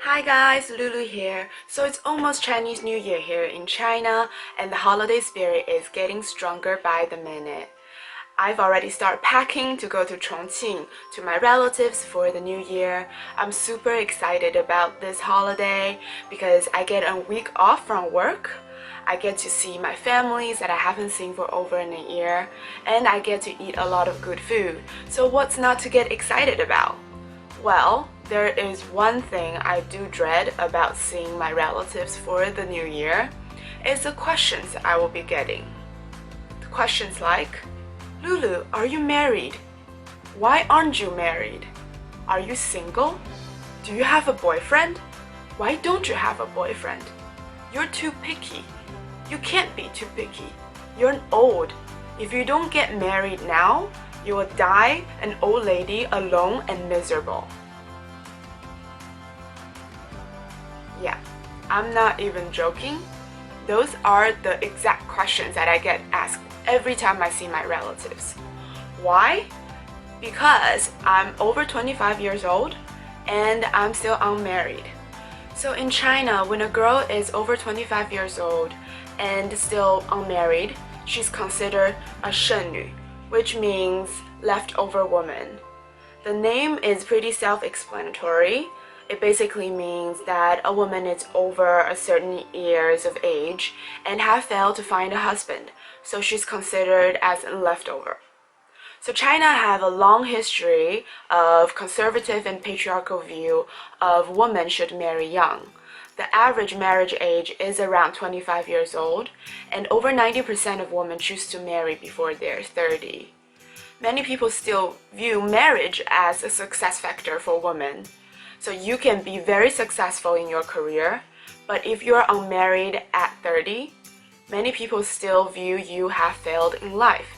Hi guys, Lulu here. So it's almost Chinese New Year here in China, and the holiday spirit is getting stronger by the minute. I've already started packing to go to Chongqing to my relatives for the new year. I'm super excited about this holiday because I get a week off from work. I get to see my families that I haven't seen for over a year, and I get to eat a lot of good food. So what's not to get excited about? Well, there is one thing I do dread about seeing my relatives for the new year. It's the questions I will be getting. The questions like, Lulu, are you married? Why aren't you married? Are you single? Do you have a boyfriend? Why don't you have a boyfriend? You're too picky. You can't be too picky. You're old. If you don't get married now, you will die an old lady alone and miserable. Yeah, I'm not even joking. Those are the exact questions that I get asked every time I see my relatives. Why? Because I'm over 25 years old and I'm still unmarried. So in China, when a girl is over 25 years old and still unmarried, she's considered a 剩女, which means leftover woman. The name is pretty self-explanatory. It basically means that a woman is over a certain years of age and have failed to find a husband, so she's considered as a leftover. So China have a long history of conservative and patriarchal view of women should marry young. The average marriage age is around 25 years old, and over 90% of women choose to marry before they're 30. Many people still view marriage as a success factor for women. So you can be very successful in your career, but if you're unmarried at 30, many people still view you have failed in life.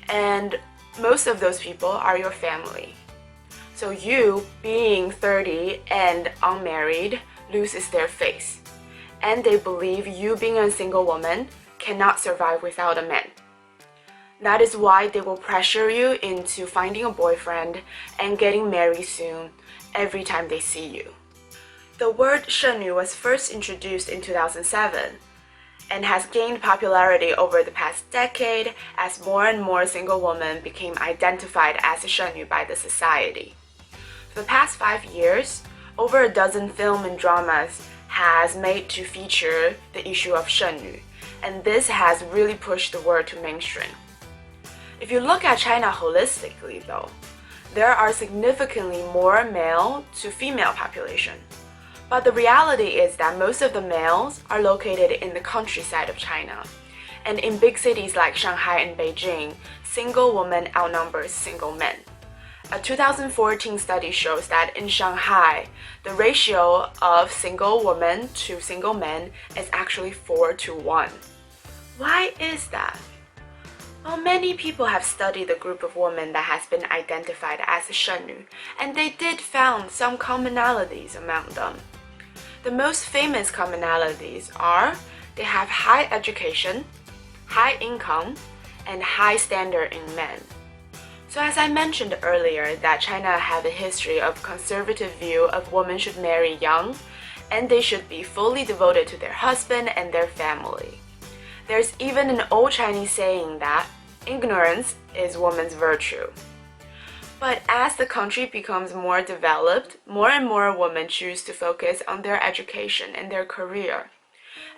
And most of those people are your family. So you, being 30 and unmarried, loses their face, and they believe you being a single woman cannot survive without a man. That is why they will pressure you into finding a boyfriend and getting married soon every time they see you. The word 剩女 was first introduced in 2007 and has gained popularity over the past decade as more and more single women became identified as a 剩女 by the society. For the past 5 years, over a dozen film and dramas has made to feature the issue of 剩女, and this has really pushed the word to mainstream. If you look at China holistically though, there are significantly more male to female population. But the reality is that most of the males are located in the countryside of China. And in big cities like Shanghai and Beijing, single women outnumbers single men. A 2014 study shows that in Shanghai, the ratio of single women to single men is actually 4-to-1. Why is that? Well, many people have studied the group of women that has been identified as a 剩女, and they did found some commonalities among them. The most famous commonalities are they have high education, high income, and high standard in men. So as I mentioned earlier that China have a history of conservative view of women should marry young, and they should be fully devoted to their husband and their family. There's even an old Chinese saying that ignorance is woman's virtue. But as the country becomes more developed, more and more women choose to focus on their education and their career.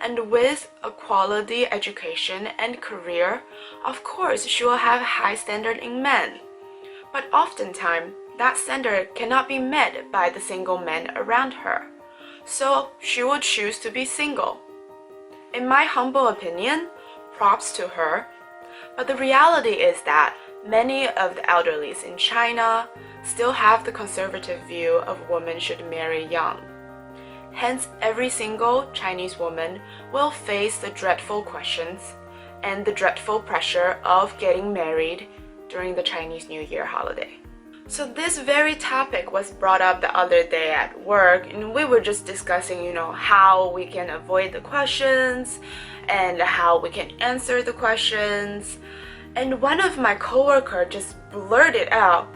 And with a quality education and career, of course she will have high standard in men. But oftentimes, that standard cannot be met by the single men around her. So she will choose to be single. In my humble opinion, props to her. But the reality is that many of the elderlies in China still have the conservative view of women should marry young. Hence, every single Chinese woman will face the dreadful questions and the dreadful pressure of getting married during the Chinese New Year holiday. So this very topic was brought up the other day at work, and we were just discussing, how we can avoid the questions and how we can answer the questions. And one of my coworkers just blurted out,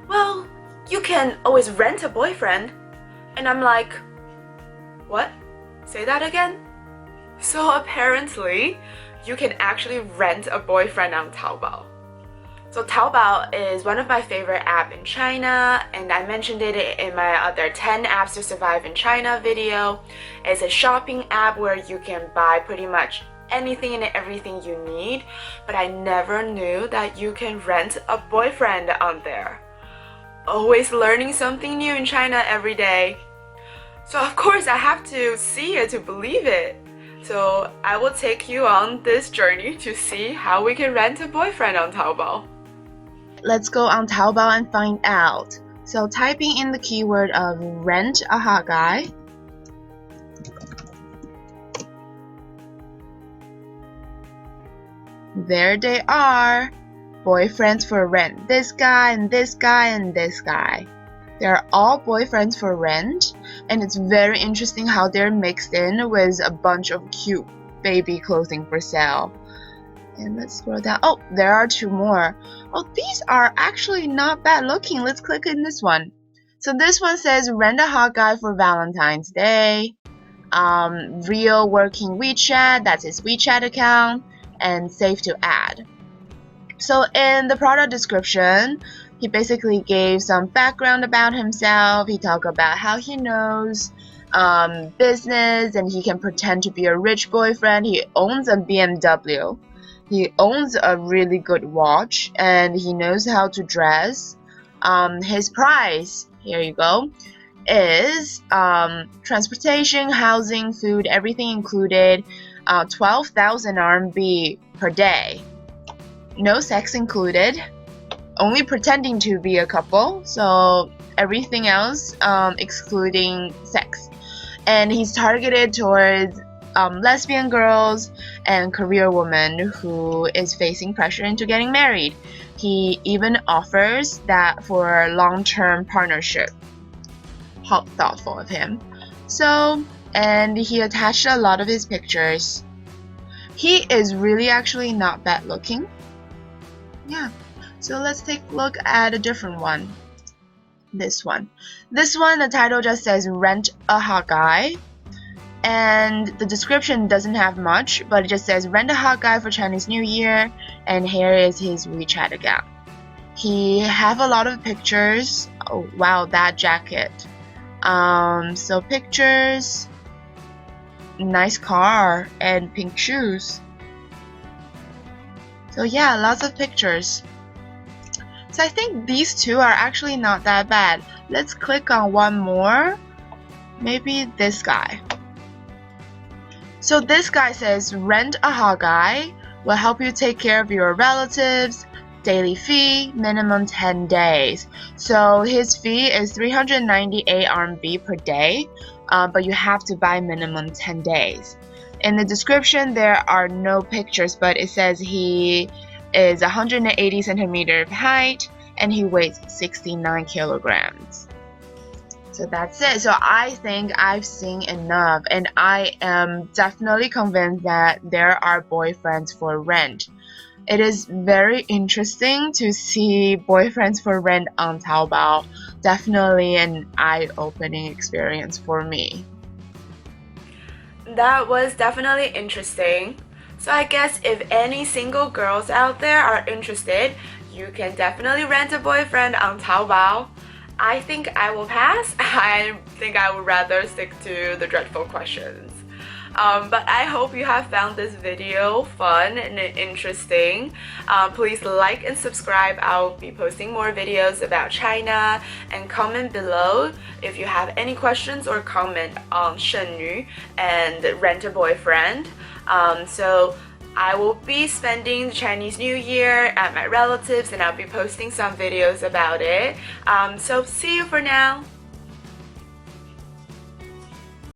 well, you can always rent a boyfriend. And I'm like, What? Say that again? So apparently, you can actually rent a boyfriend on Taobao. So Taobao is one of my favorite apps in China, and I mentioned it in my other 10 apps to survive in China video. It's a shopping app where you can buy pretty much anything and everything you need, but I never knew that you can rent a boyfriend on there. Always learning something new in China every day. So of course I have to see it to believe it. So I will take you on this journey to see how we can rent a boyfriend on Taobao. Let's go on Taobao and find out. So typing in the keyword of rent a hot guy. There they are. Boyfriends for rent. This guy and this guy and this guy. They're all boyfriends for rent, and it's very interesting how they're mixed in with a bunch of cute baby clothing for sale. And let's scroll down. Oh, there are 2 more. Oh, these are actually not bad looking. Let's click in this one. So this one says rent a hot guy for Valentine's Day. Real working WeChat, that's his WeChat account, and safe to add. So in the product description, he basically gave some background about himself. He talked about how he knows business and he can pretend to be a rich boyfriend. He owns a BMW. He owns a really good watch and he knows how to dress. His price, here you go, is transportation, housing, food, everything included, 12,000 RMB per day. No sex included. Only pretending to be a couple, so everything else excluding sex. And he's targeted towards lesbian girls and career women who is facing pressure into getting married. He even offers that for a long-term partnership. How thoughtful of him. So, and he attached a lot of his pictures. He is really actually not bad looking. Yeah. So let's take a look at a different one. This one, the title just says rent a hot guy, and the description doesn't have much, but it just says rent a hot guy for Chinese New Year, and here is his WeChat account. He have a lot of pictures. Oh wow, that jacket. So pictures, nice car, and pink shoes. So yeah, lots of pictures. So I think these 2 are actually not that bad. Let's click on one more. Maybe this guy. So this guy says rent a hot guy, will help you take care of your relatives, daily fee, minimum 10 days. So his fee is 398 RMB per day, but you have to buy minimum 10 days. In the description there are no pictures, but it says he is 180 centimeters of height and he weighs 69 kilograms. So that's it. So I think I've seen enough, and I am definitely convinced that there are boyfriends for rent. It is very interesting to see boyfriends for rent on Taobao. Definitely an eye-opening experience for me. That was definitely interesting. So I guess if any single girls out there are interested, you can definitely rent a boyfriend on Taobao. I think I will pass. I think I would rather stick to the dreadful questions. But I hope you have found this video fun and interesting. Please like and subscribe. I'll be posting more videos about China, and comment below if you have any questions or comment on Shenyu and rent a boyfriend. So I will be spending the Chinese New Year at my relatives, and I'll be posting some videos about it. So see you for now.